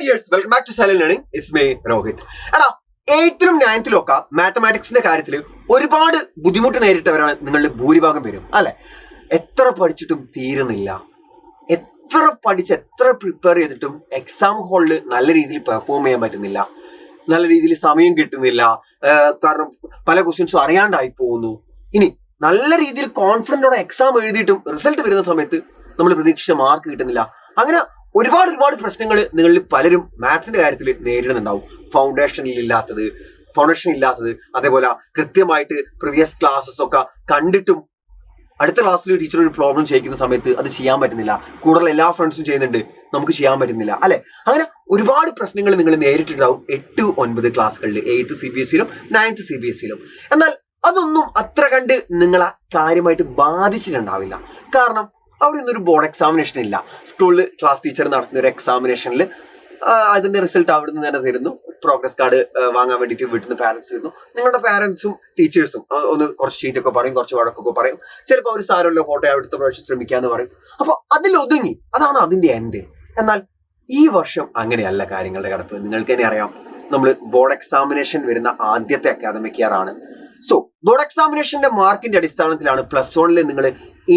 Dears, welcome back to silent learning. It's me Rohit. എടാ, 8th-ലും 9th-ലും ഒക്കെ മാത്തമാറ്റിക്സിന്റെ കാര്യത്തിൽ ഒരുപാട് ബുദ്ധിമുട്ട് നേരിട്ടവരാണ് നിങ്ങളുടെ ഭൂരിഭാഗം പേരും, അല്ലെ? എത്ര പഠിച്ചിട്ടും തീരുന്നില്ല. എത്ര പ്രിപ്പയർ ചെയ്തിട്ടും എക്സാം ഹാളിൽ നല്ല രീതിയിൽ പെർഫോം ചെയ്യാൻ പറ്റുന്നില്ല. നല്ല രീതിയിൽ സമയം കിട്ടുന്നില്ല. കാരണം പല ക്വസ്റ്റ്യൻസും അറിയാണ്ടായി പോകുന്നു. ഇനി നല്ല രീതിയിൽ കോൺഫിഡന്റോടെ എക്സാം എഴുതിയിട്ടും റിസൾട്ട് വരുന്ന സമയത്ത് നമ്മൾ പ്രതീക്ഷിച്ച മാർക്ക് കിട്ടുന്നില്ല. അങ്ങനെ ഒരുപാട് പ്രശ്നങ്ങൾ നിങ്ങളിൽ പലരും മാത്സിന്റെ കാര്യത്തിൽ നേരിടുന്നുണ്ടാവും. ഫൗണ്ടേഷൻ ഇല്ലാത്തത്, അതേപോലെ കൃത്യമായിട്ട് പ്രീവിയസ് ക്ലാസ്സസ് ഒക്കെ കണ്ടിട്ടും അടുത്ത ക്ലാസ്സിൽ ടീച്ചർ ഒരു പ്രോബ്ലം ചെയ്യിക്കുന്ന സമയത്ത് അത് ചെയ്യാൻ പറ്റുന്നില്ല. കൂടുതൽ എല്ലാ ഫ്രണ്ട്സും ചെയ്യുന്നുണ്ട്, നമുക്ക് ചെയ്യാൻ പറ്റുന്നില്ല, അല്ലെ? അങ്ങനെ ഒരുപാട് പ്രശ്നങ്ങൾ നിങ്ങൾ നേരിട്ടുണ്ടാവും 8-9 ക്ലാസ്സുകളിൽ, 8th CBSE-ലും 9th CBSE-ലും. എന്നാൽ അതൊന്നും അത്ര കണ്ട് നിങ്ങളെ കാര്യമായിട്ട് ബാധിച്ചിട്ടുണ്ടാവില്ല. കാരണം അവിടെ നിന്നൊരു ബോർഡ് എക്സാമിനേഷൻ ഇല്ല. സ്കൂളിൽ ക്ലാസ് ടീച്ചർ നടത്തുന്ന ഒരു എക്സാമിനേഷനിൽ അതിന്റെ റിസൾട്ട് അവിടെ നിന്ന് തന്നെ തരുന്നു. പ്രോഗ്രസ് കാർഡ് വാങ്ങാൻ വേണ്ടിയിട്ട് വീട്ടിൽ നിന്ന് പാരന്റ്സ് വരുന്നു. നിങ്ങളുടെ പാരന്റ്സും ടീച്ചേഴ്സും ഒന്ന് കുറച്ച് ഷീറ്റൊക്കെ പറയും, കുറച്ച് വഴക്കൊക്കെ പറയും. ചിലപ്പോൾ ഒരു സാരമുള്ള ഫോട്ടോ അടുത്ത പ്രാവശ്യം ശ്രമിക്കാന്ന് പറയും. അപ്പൊ അതിലൊതുങ്ങി, അതാണ് അതിന്റെ എൻഡ്. എന്നാൽ ഈ വർഷം അങ്ങനെയല്ല കാര്യങ്ങളുടെ കിടപ്പ്. നിങ്ങൾക്ക് തന്നെ അറിയാം, നമ്മൾ ബോർഡ് എക്സാമിനേഷൻ വരുന്ന ആദ്യത്തെ അക്കാദമിക് ഇയർ ആണ്. സോ ബോർഡ് എക്സാമിനേഷന്റെ മാർക്കിന്റെ അടിസ്ഥാനത്തിലാണ് +1-ൽ നിങ്ങൾ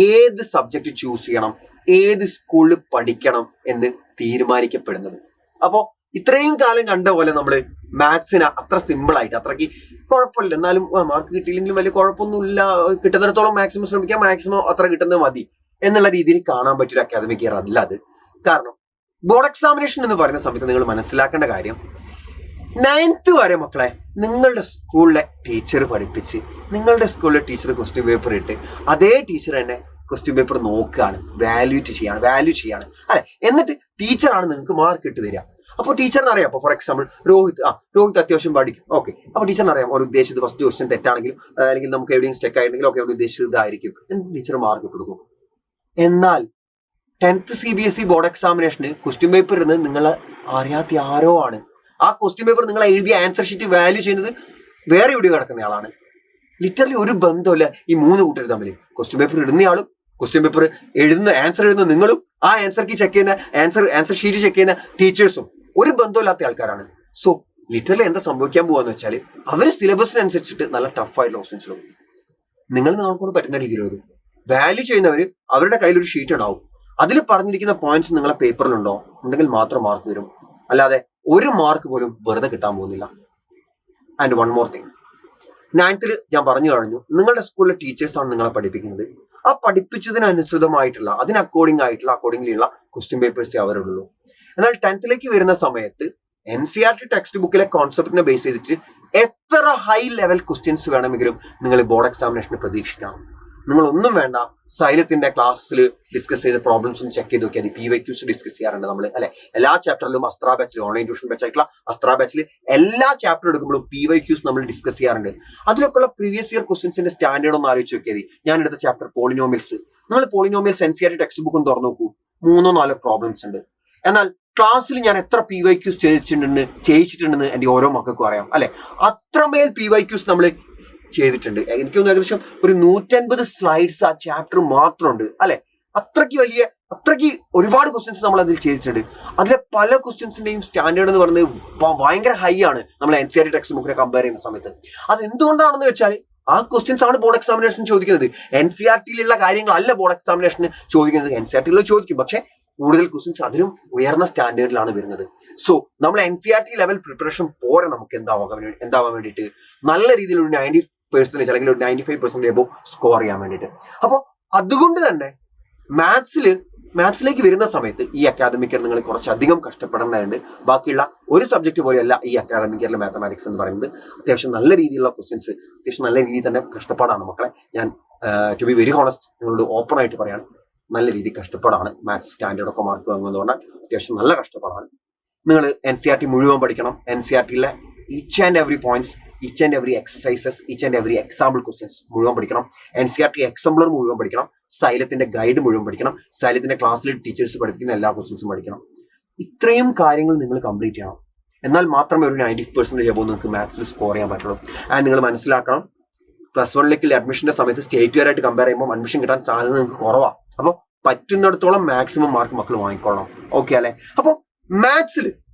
ഏത് സബ്ജക്ട് ചൂസ് ചെയ്യണം, ഏത് സ്കൂളിൽ പഠിക്കണം എന്ന് തീരുമാനിക്കപ്പെടുന്നത്. അപ്പോ ഇത്രയും കാലം കണ്ട പോലെ നമ്മൾ മാത്സിന് അത്ര സിമ്പിൾ ആയിട്ട്, അത്രയ്ക്ക് കുഴപ്പമില്ല, എന്നാലും മാർക്ക് കിട്ടിയില്ലെങ്കിലും വലിയ കുഴപ്പമൊന്നുമില്ല, കിട്ടുന്നിടത്തോളം മാക്സിമം ശ്രമിക്കാം, മാക്സിമം അത്ര കിട്ടുന്നത് മതി എന്നുള്ള രീതിയിൽ കാണാൻ പറ്റിയൊരു അക്കാദമിക് ഇയർ അല്ല അത്. കാരണം ബോർഡ് എക്സാമിനേഷൻ എന്ന് പറയുന്ന സമയത്ത് നിങ്ങൾ മനസ്സിലാക്കേണ്ട കാര്യം, 9th വരെ മക്കളെ നിങ്ങളുടെ സ്കൂളിലെ ടീച്ചർ പഠിപ്പിച്ച്, നിങ്ങളുടെ സ്കൂളിലെ ടീച്ചർ ക്വസ്റ്റ്യൻ പേപ്പർ ഇട്ട്, അതേ ടീച്ചർ തന്നെ ക്വസ്റ്റ്യൻ പേപ്പർ നോക്കുകയാണ്, വാല്യൂ ചെയ്യാണ്, അല്ലെ? എന്നിട്ട് ടീച്ചറാണ് നിങ്ങൾക്ക് മാർക്ക് ഇട്ട് തരിക. അപ്പോൾ ടീച്ചറിന് അറിയാം, അപ്പോൾ ഫോർ എക്സാമ്പിൾ രോഹിത് അത്യാവശ്യം പഠിക്കും, ഓക്കെ. അപ്പോൾ ടീച്ചറിന് അറിയാം ഒരു ഉദ്ദേശിച്ചത് ഫസ്റ്റ് ക്വസ്റ്റ്യൻ തെറ്റാണെങ്കിലും അല്ലെങ്കിൽ നമുക്ക് എവിടെയും സ്റ്റെക്ക് ആയിട്ടുണ്ടെങ്കിലും ഓക്കെ, അവിടെ ഉദ്ദേശിച്ചത് ഇതായിരിക്കും എന്ന് ടീച്ചർ മാർക്ക് ഇട്ട് കൊടുക്കും. എന്നാൽ 10th CBSE ബോർഡ് എക്സാമിനേഷന് ക്വസ്റ്റ്യൻ പേപ്പർ ഇടുന്നത് നിങ്ങൾ അറിയാത്ത ആരോ ആണ്. ആ ക്വസ്റ്റ്യൻ പേപ്പർ നിങ്ങൾ എഴുതിയ ആൻസർ ഷീറ്റ് വാല്യൂ ചെയ്യുന്നത് വേറെ എവിടെയോ കിടക്കുന്ന ആളാണ്. ലിറ്ററലി ഒരു ബന്ധമില്ല ഈ 3 കൂട്ടർ തമ്മിൽ. ക്വസ്റ്റ്യൻ പേപ്പർ ഇടുന്നയാളും ക്വസ്റ്റ്യൻ പേപ്പർ ആൻസർ എഴുതുന്ന നിങ്ങളും ആ ആൻസർ ഷീറ്റ് ചെക്ക് ചെയ്യുന്ന ടീച്ചേഴ്സും ഒരു ബന്ധമില്ലാത്ത ആൾക്കാരാണ്. സോ ലിറ്ററലി എന്താ സംഭവിക്കാൻ പോവാന്ന് വെച്ചാൽ, അവര് സിലബസിനനുസരിച്ചിട്ട് നല്ല ടഫായിട്ടുള്ള ക്വസ്റ്റ്യൻസ് ഇടും. നിങ്ങൾക്ക് പറ്റുന്ന രീതിയിൽ എഴുതും. വാല്യൂ ചെയ്യുന്നവര് അവരുടെ കയ്യിൽ ഒരു ഷീറ്റ് ഉണ്ടാവും, അതിൽ പറഞ്ഞിരിക്കുന്ന പോയിന്റ്സ് നിങ്ങളെ പേപ്പറിലുണ്ടോ ഉണ്ടെങ്കിൽ മാത്രം മാർക്ക് തരും. അല്ലാതെ ഒരു മാർക്ക് പോലും വെറുതെ കിട്ടാൻ പോകുന്നില്ല. And one more thing, 9th ഞാൻ പറഞ്ഞു കഴിഞ്ഞു, നിങ്ങളുടെ സ്കൂളിലെ ടീച്ചേഴ്സാണ് നിങ്ങളെ പഠിപ്പിക്കുന്നത്. ആ പഠിപ്പിച്ചതിനനുസൃതമായിട്ടുള്ള അക്കോർഡിംഗ്ലിയുള്ള ക്വസ്റ്റ്യൻ പേപ്പേഴ്സേ അവരുള്ളൂ. എന്നാൽ 10th വരുന്ന സമയത്ത് NCERT ടെക്സ്റ്റ് ബുക്കിലെ കോൺസെപ്റ്റിനെ ബേസ് ചെയ്തിട്ട് എത്ര ഹൈ ലെവൽ ക്വസ്റ്റ്യൻസ് വേണമെങ്കിലും നിങ്ങൾ ബോർഡ് എക്സാമിനേഷന് പ്രതീക്ഷിക്കണം. നിങ്ങൾ ഒന്നും വേണ്ട, സൈലത്തിന്റെ ക്ലാസ്സിൽ ഡിസ്കസ് ചെയ്ത പ്രോബ്ലംസ് ഒന്ന് ചെക്ക് ചെയ്ത് നോക്കിയാൽ PYQs ഡിസ്കസ് ചെയ്യാറുണ്ട് നമ്മൾ, അല്ലെ? എല്ലാ ചാപ്റ്ററിലും അസ്ത്ര ബാച്ചിൽ, ഓൺലൈൻ ട്യൂഷൻ ബാച്ചായിട്ടുള്ള അസ്ത്ര ബാച്ചിൽ എല്ലാ ചാപ്റ്റർ എടുക്കുമ്പോഴും PYQs നമ്മൾ ഡിസ്കസ് ചെയ്യാറുണ്ട്. അതിലൊക്കെയുള്ള പ്രീവിയസ് ഇയർ ക്വസ്റ്റ്യൻസിന്റെ സ്റ്റാൻഡേർഡ് ഒന്ന് ആലോചിച്ച് നോക്കിയാൽ, ഞാൻ എടുത്ത ചാപ്റ്റർ പോളിനോമിയൽസ്, നിങ്ങൾ പോളിനോമിയൽസ് NCERT ടെക്സ്റ്റ് ബുക്ക് ഒന്ന് തുറന്നു നോക്കൂ, 3-4 പ്രോബ്ലംസ് ഉണ്ട്. എന്നാൽ ക്ലാസ്സിൽ ഞാൻ എത്ര PYQs ചെയ്യിച്ചിട്ടുണ്ടെന്ന് എന്റെ ഓരോ മക്കൾക്കും അറിയാം, അല്ലെ? അത്രമേൽ PYQs നമ്മൾ ചെയ്തിട്ടുണ്ട്. എനിക്കൊന്ന് ഏകദേശം ഒരു 150 സ്ലൈഡ്സ് ആ ചാപ്റ്റർ മാത്രമുണ്ട്, അല്ലെ? അത്രയ്ക്ക് ഒരുപാട് ക്വസ്റ്റ്യൻസ് നമ്മൾ അതിൽ ചെയ്തിട്ടുണ്ട്. അതിലെ പല ക്വസ്റ്റ്യൻസിന്റെയും സ്റ്റാൻഡേർഡ് എന്ന് പറയുന്നത് ഭയങ്കര ഹൈ ആണ് നമ്മൾ NCERT ടെക്സ്റ്റ് ബുക്കിനെ കമ്പയർ ചെയ്യുന്ന സമയത്ത്. അത് എന്തുകൊണ്ടാണെന്ന് വെച്ചാൽ, ആ ക്വസ്റ്റ്യൻസ് ആണ് ബോർഡ് എക്സാമിനേഷൻ ചോദിക്കുന്നത്. NCERT-ലുള്ള കാര്യങ്ങളല്ല ബോർഡ് എക്സാമിനേഷന് ചോദിക്കുന്നത്. NCERT-ൽ ചോദിക്കും, പക്ഷെ കൂടുതൽ ക്വസ്റ്റ്യൻസ് അതിലും ഉയർന്ന സ്റ്റാൻഡേർഡിലാണ് വരുന്നത്. സോ നമ്മൾ NCERT ലെവൽ പ്രിപ്പറേഷൻ പോരെ നമുക്ക് എന്താവാൻ വേണ്ടിയിട്ട് നല്ല രീതിയിൽ ഒരു 90% അല്ലെങ്കിൽ ഒരു 95% എബോവ് സ്കോർ ചെയ്യാൻ വേണ്ടിയിട്ട്. അപ്പോൾ അതുകൊണ്ട് തന്നെ മാത്സിലേക്ക് വരുന്ന സമയത്ത് ഈ അക്കാദമിക് ഇയർ നിങ്ങൾ കുറച്ചധികം കഷ്ടപ്പെടേണ്ടതുണ്ട്. ബാക്കിയുള്ള ഒരു സബ്ജക്ട് പോലെയല്ല ഈ അക്കാദമിക് ഇയറിലെ മാത്തമാറ്റിക്സ് എന്ന് പറയുന്നത്. അത്യാവശ്യം നല്ല രീതിയിലുള്ള ക്വസ്റ്റ്യൻസ്, അത്യാവശ്യം നല്ല രീതിയിൽ തന്നെ കഷ്ടപ്പാടാണ് മക്കളെ. ഞാൻ ടു ബി വെരി ഹോണസ്റ്റ് നിങ്ങളോട് ഓപ്പൺ ആയിട്ട് പറയാണ്, നല്ല രീതിയിൽ കഷ്ടപ്പാടാണ്. മാത്സ് സ്റ്റാൻഡേർഡ് ഒക്കെ മാർക്ക് വാങ്ങുന്നത് പറഞ്ഞാൽ അത്യാവശ്യം നല്ല കഷ്ടപ്പാടാണ്. നിങ്ങൾ NCERT മുഴുവൻ പഠിക്കണം. NCERT-ലെ each and every points, each and every exercises, each and every example questions മുഴുവൻ പഠിക്കണം. NCERT എക്സാംപ്ലർ മുഴുവൻ പഠിക്കണം. സൈലത്തിന്റെ ഗൈഡ് മുഴുവൻ പഠിക്കണം. സൈലത്തിന്റെ ക്ലാസ്സിൽ ടീച്ചേഴ്സ് പഠിപ്പിക്കുന്ന എല്ലാ ക്വസ്റ്റ്യൻസും പഠിക്കണം. ഇത്രയും കാര്യങ്ങൾ നിങ്ങൾ കംപ്ലീറ്റ് ചെയ്യണം. എന്നാൽ മാത്രമേ ഒരു 90% എബോവ് നിങ്ങൾക്ക് മാത്സിൽ സ്കോർ ചെയ്യാൻ പറ്റുള്ളൂ. ആൻഡ് നിങ്ങൾ മനസ്സിലാക്കണം, +1 അഡ്മിഷന്റെ സമയത്ത് സ്റ്റേറ്റ് ഇയർ ആയിട്ട് കമ്പയർ ചെയ്യുമ്പോൾ അഡ്മിഷൻ കിട്ടാൻ സാധ്യത നിങ്ങൾക്ക് കുറവാണ്. അപ്പോൾ പറ്റുന്നിടത്തോളം മാക്സിമം മാർക്ക് മക്കൾ വാങ്ങിക്കൊള്ളണം. ഓക്കെ അല്ലെ? അപ്പോൾ മാത്സിൽ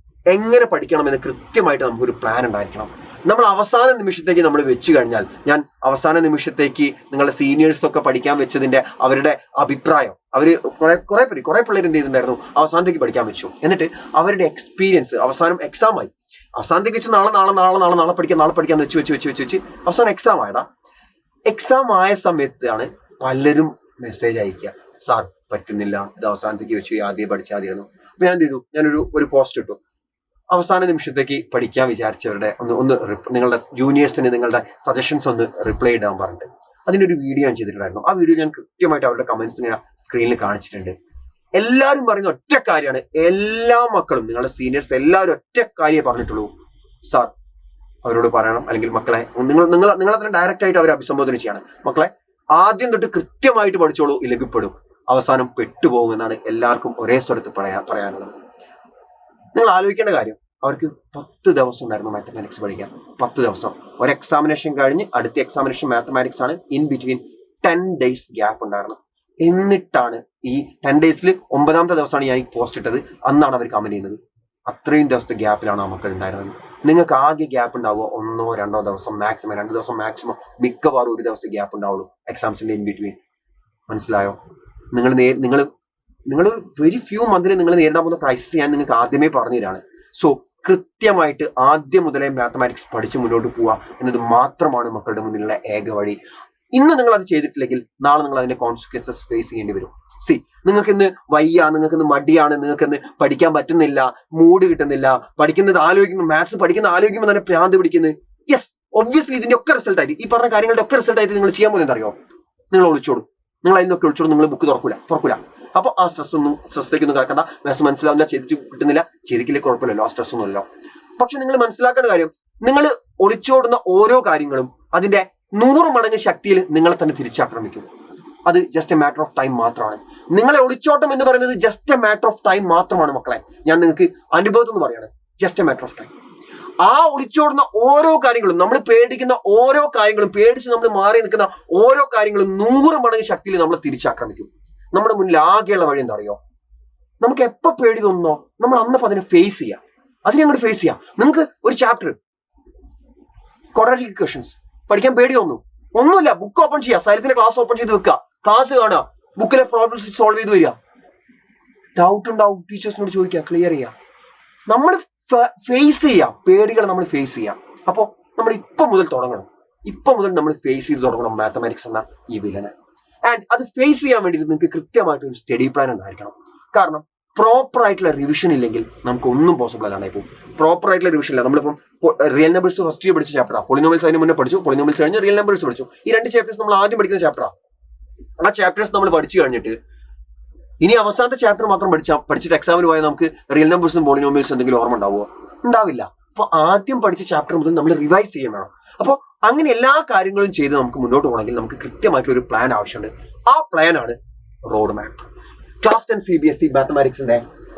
എങ്ങനെ പഠിക്കണമെന്ന് കൃത്യമായിട്ട് നമുക്കൊരു പ്ലാൻ ഉണ്ടായിരിക്കണം. നമ്മൾ അവസാന നിമിഷത്തേക്ക് നമ്മൾ വെച്ച് കഴിഞ്ഞാൽ, ഞാൻ അവസാന നിമിഷത്തേക്ക് നിങ്ങളുടെ സീനിയേഴ്സൊക്കെ പഠിക്കാൻ വെച്ചതിന്റെ അവരുടെ അഭിപ്രായം, അവർ കുറെ പിള്ളേർ എന്ത് ചെയ്തിട്ടുണ്ടായിരുന്നു, അവസാനത്തേക്ക് പഠിക്കാൻ വെച്ചു. എന്നിട്ട് അവരുടെ എക്സ്പീരിയൻസ് അവസാനം എക്സാം ആയി. അവസാനത്തേക്ക് വെച്ച് നാളെ പഠിക്കാൻ വെച്ച് അവസാനം എക്സാം ആയടാ. എക്സാം ആയ സമയത്താണ് പലരും മെസ്സേജ് അയക്കുക, സാർ പറ്റുന്നില്ല, ഇത് അവസാനത്തേക്ക് വെച്ച് ആദ്യം പഠിച്ചാതിരുന്നു. അപ്പൊ ഞാൻ എന്ത് ചെയ്തു, ഞാനൊരു പോസ്റ്റ് ഇട്ടു, അവസാന നിമിഷത്തേക്ക് പഠിക്കാൻ വിചാരിച്ചവരുടെ ഒന്ന് നിങ്ങളുടെ ജൂനിയേഴ്സിന് നിങ്ങളുടെ സജഷൻസ് ഒന്ന് റിപ്ലൈ ഇടാൻ പറഞ്ഞിട്ട് അതിൻ്റെ ഒരു വീഡിയോ ഞാൻ ചെയ്തിട്ടുണ്ടായിരുന്നു. ആ വീഡിയോ ഞാൻ കൃത്യമായിട്ട് അവരുടെ കമന്റ്സ് ഇങ്ങനെ സ്ക്രീനിൽ കാണിച്ചിട്ടുണ്ട്. എല്ലാവരും പറയുന്ന ഒറ്റ കാര്യമാണ്, എല്ലാ മക്കളും നിങ്ങളുടെ സീനിയേഴ്സ് എല്ലാവരും ഒറ്റ കാര്യമേ പറഞ്ഞിട്ടുള്ളൂ, സാർ അവരോട് പറയണം, അല്ലെങ്കിൽ മക്കളെ നിങ്ങൾ അതിനെ ഡയറക്റ്റ് ആയിട്ട് അവരെ അഭിസംബോധന ചെയ്യണം, മക്കളെ ആദ്യം തൊട്ട് കൃത്യമായിട്ട് പഠിച്ചോളൂ, ഇല്ലെങ്കിൽ പെടും, അവസാനം പെട്ടുപോകുമെന്നാണ് എല്ലാവർക്കും ഒരേ സ്വരത്ത് പറയാനുള്ളത്. നിങ്ങൾ ആലോചിക്കേണ്ട കാര്യം, അവർക്ക് 10 ദിവസം ഉണ്ടായിരുന്നു മാത്തമാറ്റിക്സ് പഠിക്കാൻ. 10 ദിവസം. ഒരു എക്സാമിനേഷൻ കഴിഞ്ഞ് അടുത്ത എക്സാമിനേഷൻ മാത്തമാറ്റിക്സ് ആണ്. ഇൻ ബിറ്റ്വീൻ 10 days ഗ്യാപ്പ് ഉണ്ടായിരുന്നു. എന്നിട്ടാണ് ഈ 10 days 9ാമത്തെ ദിവസമാണ് ഞാൻ ഈ പോസ്റ്റ് ഇട്ടത്. അന്നാണ് അവർ കമന്റ് ചെയ്യുന്നത്. അത്രയും ദിവസത്തെ ഗ്യാപ്പിലാണ് ആ മക്കൾ ഉണ്ടായിരുന്നത്. നിങ്ങൾക്ക് ആകെ ഗ്യാപ്പ് ഉണ്ടാവുക 1 or 2 ദിവസം മാക്സിമം, 2 ദിവസം മാക്സിമം, മിക്കവാറും 1 ദിവസത്തെ ഗ്യാപ്പ് ഉണ്ടാവുള്ളൂ എക്സാംസിന്റെ ഇൻ ബിറ്റ്വീൻ. മനസ്സിലായോ? നിങ്ങൾ വെരി ഫ്യൂ മന്തിൽ നിങ്ങൾ നേരിടാൻ പോകുന്ന ക്രൈസിസ് ഞാൻ നിങ്ങൾക്ക് ആദ്യമേ പറഞ്ഞു തരാണ്. സോ കൃത്യമായിട്ട് ആദ്യം മുതലേ മാത്തമാറ്റിക്സ് പഠിച്ച് മുന്നോട്ട് പോവുക എന്നത് മാത്രമാണ് മക്കളുടെ മുന്നിലുള്ള ഏക വഴി. ഇന്ന് നിങ്ങൾ അത് ചെയ്തിട്ടില്ലെങ്കിൽ നാളെ നിങ്ങൾ അതിന്റെ കോൺസിക്വൻസസ് ഫേസ് ചെയ്യേണ്ടി വരും. നിങ്ങൾക്ക് ഇന്ന് വയ്യ, നിങ്ങൾക്ക് ഇന്ന് മടിയാണ്, നിങ്ങൾക്ക് ഇന്ന് പഠിക്കാൻ പറ്റുന്നില്ല, മൂഡ് കിട്ടുന്നില്ല, പഠിക്കുന്നത് ആലോചിക്കുമ്പോൾ, മാത്സ് പഠിക്കുന്ന ആലോചിക്കുമ്പോൾ തന്നെ പ്രാന്ത് പിടിക്കുന്നത്. യെസ്, ഒബ്വിയസ്ലി ഇതിന്റെ ഒക്കെ റിസൾട്ട് ആയിട്ട്, ഈ പറഞ്ഞ കാര്യങ്ങളുടെ ഒക്കെ റിസൾട്ട് ആയിട്ട് നിങ്ങൾ ചെയ്യാൻ പോകുന്നത് അറിയോ, നിങ്ങൾ ഒളിച്ചോടും. നിങ്ങൾ അതിനൊക്കെ ഒളിച്ചോടും, നിങ്ങൾ ബുക്ക് തുറക്കൂല. അപ്പൊ ആ സ്ട്രെസ്സിലേക്ക് ഒന്നും കിടക്കണ്ട. മാത്സ് മനസ്സിലാവില്ല, ചെയ്തിട്ട് കിട്ടുന്നില്ല, ചെയ്തിട്ടില്ലേ കുഴപ്പമില്ലല്ലോ, ആ സ്ട്രെസ് ഒന്നുമല്ലോ. പക്ഷെ നിങ്ങൾ മനസ്സിലാക്കേണ്ട കാര്യം, നിങ്ങൾ ഒളിച്ചോടുന്ന ഓരോ കാര്യങ്ങളും അതിന്റെ 100 മടങ്ങ് ശക്തിയിൽ നിങ്ങളെ തന്നെ തിരിച്ചാക്രമിക്കും. അത് just A matter of time മാത്രമാണ്. നിങ്ങളെ ഒളിച്ചോട്ടം എന്ന് പറയുന്നത് just A matter of time മാത്രമാണ് മക്കളെ. ഞാൻ നിങ്ങൾക്ക് അനുഭവത്തിൽ നിന്ന് പറയാണ്, just A matter of time. ആ ഒളിച്ചോടുന്ന ഓരോ കാര്യങ്ങളും, നമ്മൾ പേടിക്കുന്ന ഓരോ കാര്യങ്ങളും, പേടിച്ച് നമ്മൾ മാറി നിൽക്കുന്ന ഓരോ കാര്യങ്ങളും 100 മടങ്ങ് ശക്തിയിൽ നമ്മളെ തിരിച്ചാക്രമിക്കും. നമ്മുടെ മുന്നിൽ ആകെയുള്ള വഴി എന്താ അറിയോ, നമുക്ക് എപ്പോ പേടി തോന്നുന്നോ നമ്മൾ അന്നപ്പോ അതിനെ ഫേസ് ചെയ്യാം, അങ്ങോട്ട് ഫേസ് ചെയ്യാം. നിങ്ങൾക്ക് ഒരു ചാപ്റ്റർ ക്വാഡ്രാറ്റിക് ഇക്വേഷൻസ് പഠിക്കാൻ പേടി തോന്നും, ഒന്നുമില്ല, ബുക്ക് ഓപ്പൺ ചെയ്യുക, സൈലത്തിന്റെ ക്ലാസ് ഓപ്പൺ ചെയ്ത് വെക്കുക, ക്ലാസ് കാണുക, ബുക്കിലെ പ്രോബ്ലംസ് സോൾവ് ചെയ്ത് വരിക. ഡൗട്ട് ഉണ്ടാവും, ടീച്ചേഴ്സിനോട് ചോദിക്കുക, ക്ലിയർ ചെയ്യുക. നമ്മൾ ഫേസ് ചെയ്യാം, പേടികൾ നമ്മൾ ഫേസ് ചെയ്യാം. അപ്പോൾ നമ്മൾ ഇപ്പം മുതൽ നമ്മൾ ഫേസ് ചെയ്ത് തുടങ്ങണം മാത്തമാറ്റിക്സ് എന്ന ഈ വില്ലനെ. ആൻഡ് അത് ഫേസ് ചെയ്യാൻ വേണ്ടിയിട്ട് നിങ്ങൾക്ക് കൃത്യമായിട്ട് ഒരു സ്റ്റഡി പ്ലാൻ ഉണ്ടായിരിക്കണം. കാരണം പ്രോപ്പർ ആയിട്ടുള്ള റിവിഷൻ ഇല്ലെങ്കിൽ നമുക്ക് ഒന്നും പോസിബിൾ അല്ലാണ്ടായി പോകും. പ്രോപ്പർ ആയിട്ടുള്ള റിവിഷൻ ഇല്ല. നമ്മളിപ്പം റിയൽ നമ്പേഴ്സ് ഫസ്റ്റ് ഇയർ പഠിച്ച ചാപ്റ്ററാണ്, പോളിനോമിയൽസ് അതിന് മുന്നേ പഠിച്ചു, പോളിനോമിയൽസ് കഴിഞ്ഞ് റിയൽ നമ്പേഴ്സ് പഠിച്ചു. ഈ 2 ചാപ്റ്റേഴ്സ് നമ്മൾ ആദ്യം പഠിക്കുന്ന ചാപ്റ്ററാണ്. ആ ചാപ്റ്റേഴ്സ് നമ്മൾ പഠിച്ചു കഴിഞ്ഞിട്ട് ഇനി അവസാനത്തെ ചാപ്റ്റർ മാത്രം പഠിച്ചിട്ട് എക്സാമിന് പോയാൽ നമുക്ക് റിയൽ നമ്പേഴ്സും പോളിനോമിയൽസും എന്തെങ്കിലും ഓർമ്മ ഉണ്ടാവുമോ? ഉണ്ടാവില്ല. അപ്പൊ ആദ്യം പഠിച്ച ചാപ്റ്റർ മുതൽ നമ്മൾ റിവൈസ് ചെയ്യാൻ വേണം. അപ്പോൾ അങ്ങനെ എല്ലാ കാര്യങ്ങളും ചെയ്ത് നമുക്ക് മുന്നോട്ട് പോകണമെങ്കിൽ നമുക്ക് കൃത്യമായിട്ടുള്ള ഒരു പ്ലാൻ ആവശ്യമുണ്ട്. ആ പ്ലാൻ ആണ് റോഡ് മാപ്പ്. ക്ലാസ് 10 CBSE മാത്തമാറ്റിക്സിന്റെ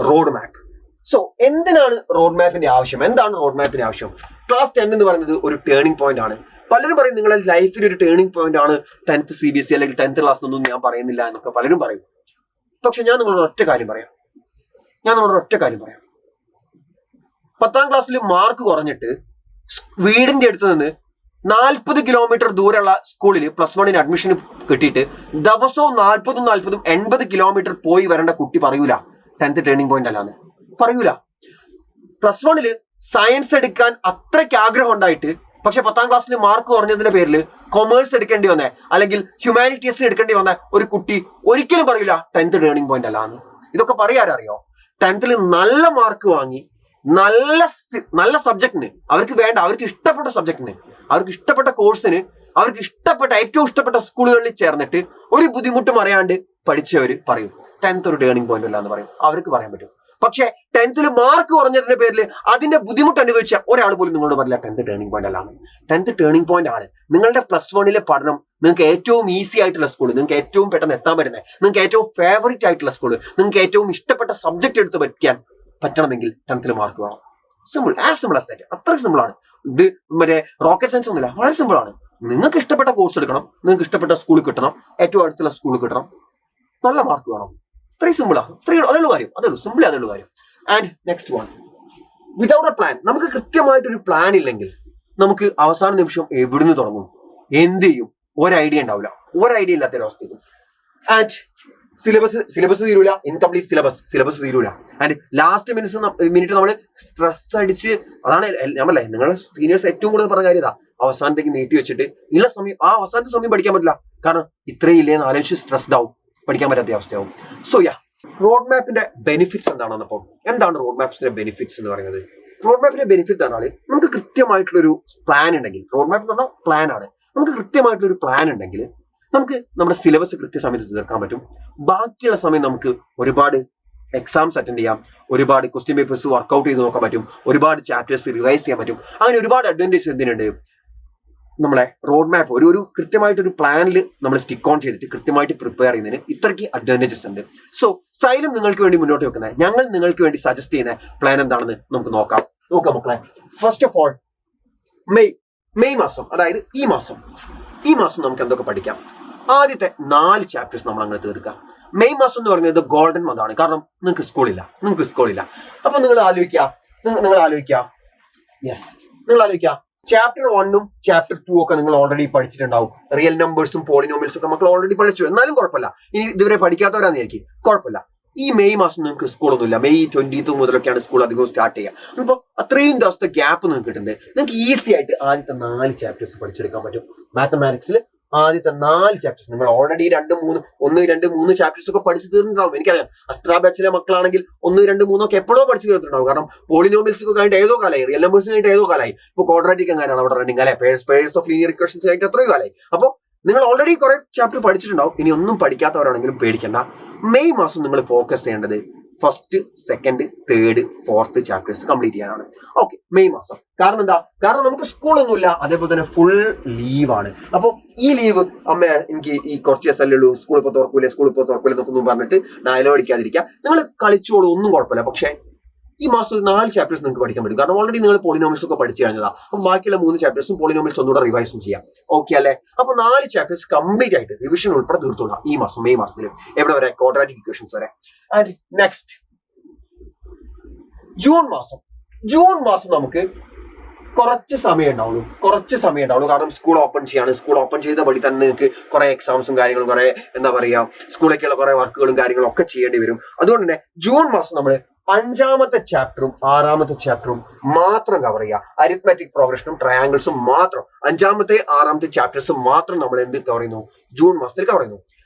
റോഡ് മാപ്പ്. സോ എന്തിനാണ് റോഡ് മാപ്പിന്റെ ആവശ്യം? എന്താണ് റോഡ് മാപ്പിന്റെ ആവശ്യം? ക്ലാസ് 10 എന്ന് പറയുന്നത് ഒരു ടേണിംഗ് പോയിന്റ് ആണ്. പലരും പറയും നിങ്ങളുടെ ലൈഫിൽ ഒരു ടേണിംഗ് പോയിന്റ് ആണ് 10th CBSE അല്ലെങ്കിൽ 10th ക്ലാസ് എന്നൊന്നും ഞാൻ പറയുന്നില്ല എന്നൊക്കെ പലരും പറയും. പക്ഷെ ഞാൻ നിങ്ങളോട് ഒറ്റ കാര്യം പറയാം. 10ാം ക്ലാസ്സിൽ മാർക്ക് കുറഞ്ഞിട്ട് വീടിന്റെ അടുത്ത് നിന്ന് 40 കിലോമീറ്റർ ദൂരെയുള്ള സ്കൂളിൽ +1 അഡ്മിഷൻ കിട്ടിയിട്ട് ദിവസവും 40 80 കിലോമീറ്റർ പോയി വരേണ്ട കുട്ടി പറയൂല 10th ടേണിംഗ് പോയിന്റ് അല്ലാന്ന് പറയൂല. +1 സയൻസ് എടുക്കാൻ അത്രയ്ക്ക് ആഗ്രഹം ഉണ്ടായിട്ട് പക്ഷെ 10ാം ക്ലാസ്സിൽ മാർക്ക് കുറഞ്ഞതിന്റെ പേരിൽ കൊമേഴ്സ് എടുക്കേണ്ടി വന്നേ അല്ലെങ്കിൽ ഹ്യൂമാനിറ്റീസ് എടുക്കേണ്ടി വന്ന ഒരു കുട്ടി ഒരിക്കലും പറയൂല 10th ടേണിംഗ് പോയിന്റ് അല്ലാന്ന്. ഇതൊക്കെ പറയാറിയോ? 10th നല്ല മാർക്ക് വാങ്ങി നല്ല സബ്ജക്റ്റിന്, അവർക്ക് ഇഷ്ടപ്പെട്ട സബ്ജക്റ്റിന്, അവർക്ക് ഇഷ്ടപ്പെട്ട കോഴ്സിന്, അവർക്ക് ഏറ്റവും ഇഷ്ടപ്പെട്ട സ്കൂളുകളിൽ ചേർന്നിട്ട് ഒരു ബുദ്ധിമുട്ടും അറിയാണ്ട് പഠിച്ചവര് പറയും 10th ഒരു ടേണിംഗ് പോയിന്റ് അല്ല എന്ന് പറയും. അവർക്ക് പറയാൻ പറ്റും. പക്ഷെ 10th മാർക്ക് കുറഞ്ഞതിന്റെ പേരിൽ അതിന്റെ ബുദ്ധിമുട്ട് അനുഭവിച്ച ഒരാൾ പോലും നിങ്ങളോട് പറയില്ല 10th ടേണിംഗ് പോയിന്റ് അല്ലാന്ന്. 10th ടേണിംഗ് പോയിന്റ് ആണ്. നിങ്ങളുടെ +1 പഠനം നിങ്ങൾക്ക് ഏറ്റവും ഈസി ആയിട്ടുള്ള സ്കൂൾ, നിങ്ങൾക്ക് ഏറ്റവും പെട്ടെന്ന് എത്താൻ പറ്റുന്നത്, നിങ്ങൾക്ക് ഏറ്റവും ഫേവറേറ്റ് ആയിട്ടുള്ള സ്കൂൾ, നിങ്ങൾക്ക് ഏറ്റവും ഇഷ്ടപ്പെട്ട സബ്ജക്ട് എടുത്ത് പറ്റണമെങ്കിൽ 10th മാർക്ക് വേണം. Simple, as simple as that. അത്ര സിമ്പിൾ ആണ്. ഇത് മറ്റേ റോക്കറ്റ് സയൻസ് ഒന്നുമില്ല, വളരെ സിമ്പിൾ ആണ്. നിങ്ങൾക്ക് ഇഷ്ടപ്പെട്ട കോഴ്സ് എടുക്കണം, നിങ്ങൾക്ക് ഇഷ്ടപ്പെട്ട സ്കൂളിൽ കിട്ടണം, ഏറ്റവും അടുത്തുള്ള സ്കൂളിൽ കിട്ടണം, നല്ല മാർക്ക് വേണം. ഇത്രയും സിമ്പിളാണ്. അതേയുള്ളൂ കാര്യം. സിമ്പിളി അതേയുള്ളൂ കാര്യം. And next one, without A plan, നമുക്ക് കൃത്യമായിട്ടൊരു പ്ലാൻ ഇല്ലെങ്കിൽ നമുക്ക് അവസാന നിമിഷം എവിടുന്ന് തുടങ്ങും, എന്ത് ചെയ്യും, ഒരു ഐഡിയ ഉണ്ടാവില്ല, ഒരു ഐഡിയ ഇല്ലാത്തൊരവസ്ഥയും. ആൻഡ് സിലബസ് തീരൂല, ഇൻകംപ്ലീറ്റ് സിലബസ് തീരൂല. ആൻഡ് ലാസ്റ്റ് മിനിറ്റ് നമ്മൾ സ്ട്രെസ് അടിച്ച്, അതാണ് ഞാൻ പറഞ്ഞേ, നിങ്ങളുടെ സീനിയേഴ്സ് ഏറ്റവും കൂടുതൽ പറഞ്ഞ കാര്യം ഇതാ, അവസാനത്തേക്ക് നീട്ടി വെച്ചിട്ട് ഉള്ള സമയം, ആ അവസാനത്തെ സമയം പഠിക്കാൻ പറ്റില്ല, കാരണം ഇത്രയും ഇല്ലേന്ന് ആലോചിച്ച് സ്ട്രെസ്ഡ് ആവും, പഠിക്കാൻ പറ്റാത്ത അവസ്ഥയാവും. സോ റോഡ് മാപ്പിന്റെ ബെനിഫിറ്റ്സ് എന്താണെന്നപ്പം, എന്താണ് റോഡ് മാപ്സിന്റെ ബെനിഫിറ്റ്സ് എന്ന് പറയുന്നത്? റോഡ് മാപ്പിന്റെ ബെനിഫിറ്റ് എന്ന് പറഞ്ഞാൽ നമുക്ക് കൃത്യമായിട്ടുള്ളൊരു പ്ലാൻ ഉണ്ടെങ്കിൽ, റോഡ് മാപ്പ് എന്ന് പറഞ്ഞാൽ പ്ലാൻ ആണ്, നമുക്ക് കൃത്യമായിട്ടുള്ളൊരു പ്ലാൻ ഉണ്ടെങ്കിൽ നമുക്ക് നമ്മുടെ സിലബസ് കൃത്യസമയത്ത് തീർക്കാൻ പറ്റും. ബാക്കിയുള്ള സമയം നമുക്ക് ഒരുപാട് എക്സാംസ് അറ്റൻഡ് ചെയ്യാം, ഒരുപാട് ക്വസ്റ്റ്യൻ പേപ്പേഴ്സ് വർക്ക്ഔട്ട് ചെയ്ത് നോക്കാൻ പറ്റും, ഒരുപാട് ചാപ്റ്റേഴ്സ് റിവൈസ് ചെയ്യാൻ പറ്റും. അങ്ങനെ ഒരുപാട് അഡ്വാൻറ്റേജ് എന്തിനുണ്ട്, നമ്മളെ റോഡ് മാപ്പ് ഒരു കൃത്യമായിട്ടൊരു പ്ലാനിൽ നമ്മൾ സ്റ്റിക്ക് ഓൺ ചെയ്തിട്ട് കൃത്യമായിട്ട് പ്രിപ്പയർ ചെയ്യുന്നതിന് ഇത്രയ്ക്ക് അഡ്വാൻറ്റേജസ് ഉണ്ട്. സോ സൈലം നിങ്ങൾക്ക് വേണ്ടി മുന്നോട്ട് വെക്കുന്നത്, ഞങ്ങൾ നിങ്ങൾക്ക് വേണ്ടി സജസ്റ്റ് ചെയ്യുന്ന പ്ലാൻ എന്താണെന്ന് നമുക്ക് നോക്കാം മക്കളെ. ഫസ്റ്റ് ഓഫ് ഓൾ മെയ് മാസം, അതായത് ഈ മാസം നമുക്ക് എന്തൊക്കെ പഠിക്കാം? ആദ്യത്തെ 4 ചാപ്റ്റേഴ്സ് നമ്മൾ അങ്ങനെ തീർക്കാം. മെയ് മാസം എന്ന് പറയുന്നത് ഗോൾഡൻ മന്ത് ആണ്, കാരണം നിങ്ങൾക്ക് സ്കൂളില്ല. അപ്പൊ നിങ്ങൾ ആലോചിക്കുക ചാപ്റ്റർ 1ഉം ചാപ്റ്റർ 2 ഒക്കെ നിങ്ങൾ ഓൾറെഡി പഠിച്ചിട്ടുണ്ടാവും. റിയൽ നമ്പേഴ്സും പോളിനോമിയൽസും ഒക്കെ മക്കൾ ഓൾറെഡി പഠിച്ചു, എന്നാലും കുഴപ്പമില്ല. ഇനി ഇതുവരെ പഠിക്കാത്തവരാന്ന് എനിക്ക് കുഴപ്പമില്ല. ഈ മെയ് മാസം നിങ്ങൾക്ക് സ്കൂളൊന്നുമില്ല, മെയ് 20 മുതലൊക്കെയാണ് സ്കൂൾ അധികം സ്റ്റാർട്ട് ചെയ്യുക. അപ്പോൾ അത്രയും ദിവസത്തെ ഗ്യാപ്പ് നിങ്ങൾക്ക് കിട്ടുന്നുണ്ട്. നിങ്ങൾക്ക് ഈസി ആയിട്ട് ആദ്യത്തെ 4 ചാപ്റ്റേഴ്സ് പഠിച്ചെടുക്കാൻ പറ്റും. മാത്തമാറ്റിക്സിൽ ആദ്യത്തെ 4 ചാപ്റ്റേഴ്സ് നിങ്ങൾ ഓൾറെഡി 1, 2, 3 ചാപ്റ്റേഴ്സ് ഒക്കെ പഠിച്ചു തീർന്നിട്ടുണ്ടാവും. എനിക്കറിയാം, അസ്ട്രാ ബാച്ചിലെ മക്കളാണെങ്കിൽ 1, 2, 3 ഒക്കെ എപ്പോഴോ പഠിച്ചു തീർത്തിട്ടുണ്ടാവും. കാരണം പോളിനോമിയൽസ് ഒക്കെ കഴിഞ്ഞിട്ട് ഏതോ കാലമായി, റിയൽ നമ്പേഴ്സ് കഴിഞ്ഞിട്ട് ഏതോ കാലമായി. ഇപ്പോൾ ക്വാഡ്രാറ്റിക് എങ്ങനെയാണ് അവിടെ റണ്ണിങ് അല്ലെ, പേഴ്സ് ഓഫ് ലീനിയർ ഇക്വേഷൻസ് കഴിഞ്ഞിട്ട് എത്രയോ കാലമായി. അപ്പോൾ നിങ്ങൾ ഓൾറെഡി കുറെ ചാപ്റ്റർ പഠിച്ചിട്ടുണ്ടാവും. ഇനി ഒന്നും പഠിക്കാത്തവരാണെങ്കിലും പേടിക്കണ്ട. മെയ് മാസം നിങ്ങൾ ഫോക്കസ് ചെയ്യേണ്ടത് 1st, 2nd, 3rd, 4th chapters complete ചെയ്യാനാണ്. ഓക്കെ, മെയ് മാസം. കാരണം എന്താ? കാരണം നമുക്ക് സ്കൂളൊന്നുമില്ല, അതേപോലെ തന്നെ ഫുൾ ലീവാണ്. അപ്പോൾ ഈ ലീവ് എനിക്ക് ഈ കുറച്ച് ദിവസമല്ലേ ഉള്ളൂ, സ്കൂളിൽ ഇപ്പോൾ തുറക്കൂലേ എന്നൊക്കെ പറഞ്ഞിട്ട് ഡയലോഗ് അടിക്കാതിരിക്കുക. നിങ്ങൾ കളിച്ചോളൂ, ഒന്നും കുഴപ്പമില്ല. പക്ഷേ ഈ മാസം 4 ചാപ്റ്റേഴ്സ് നിങ്ങൾക്ക് പഠിക്കാൻ പറ്റും. കാരണം ഓൾറെഡി നിങ്ങൾ പോളിനോമിയൽസ് ഒക്കെ പഠിച്ചു കഴിഞ്ഞതാ. അപ്പൊ ബാക്കിയുള്ള 3 ചാപ്റ്റേഴ്സും പോളിനോമിയൽസ് ഒന്നുകൂടെ റിവൈസും ചെയ്യാം. ഓക്കെ അല്ലേ? അപ്പൊ 4 ചാപ്റ്റേഴ്സ് കംപ്ലീറ്റ് ആയിട്ട് റിവിഷൻ ഉൾപ്പെടെ തീർത്തോളാം ഈ മാസം, മെയ് മാസത്തിൽ. എവിടെ വരെ? ക്വാഡ്രാറ്റിക് ഇക്വേഷൻസ് വരെ. ആൻഡ് നെക്സ്റ്റ് ജൂൺ മാസം നമുക്ക് കുറച്ച് സമയം ഉണ്ടാവുള്ളൂ. കാരണം സ്കൂൾ ഓപ്പൺ ചെയ്യാണ്. സ്കൂൾ ഓപ്പൺ ചെയ്ത പടി തന്നെ നിങ്ങൾക്ക് കുറെ എക്സാംസും കാര്യങ്ങളും, കുറെ എന്താ പറയാ, സ്കൂളിലേക്കുള്ള കുറെ വർക്കുകളും കാര്യങ്ങളും ഒക്കെ ചെയ്യേണ്ടി വരും. അതുകൊണ്ട് തന്നെ ജൂൺ മാസം നമ്മൾ 5ാമത്തെ ചാപ്റ്ററും 6ാമത്തെ ചാപ്റ്ററും മാത്രം കവർ ചെയ്യുക. അരിത്മെറ്റിക് പ്രോഗ്രഷനും ട്രയാങ്കിൾസും മാത്രം, 5ാമത്തെ 6ാമത്തെ ചാപ്റ്റേഴ്സ് മാത്രം നമ്മൾ എന്ത് കവർ ചെയ്യുന്നു? ജൂൺ മാസത്തിൽ കവർ ചെയ്യുന്നു.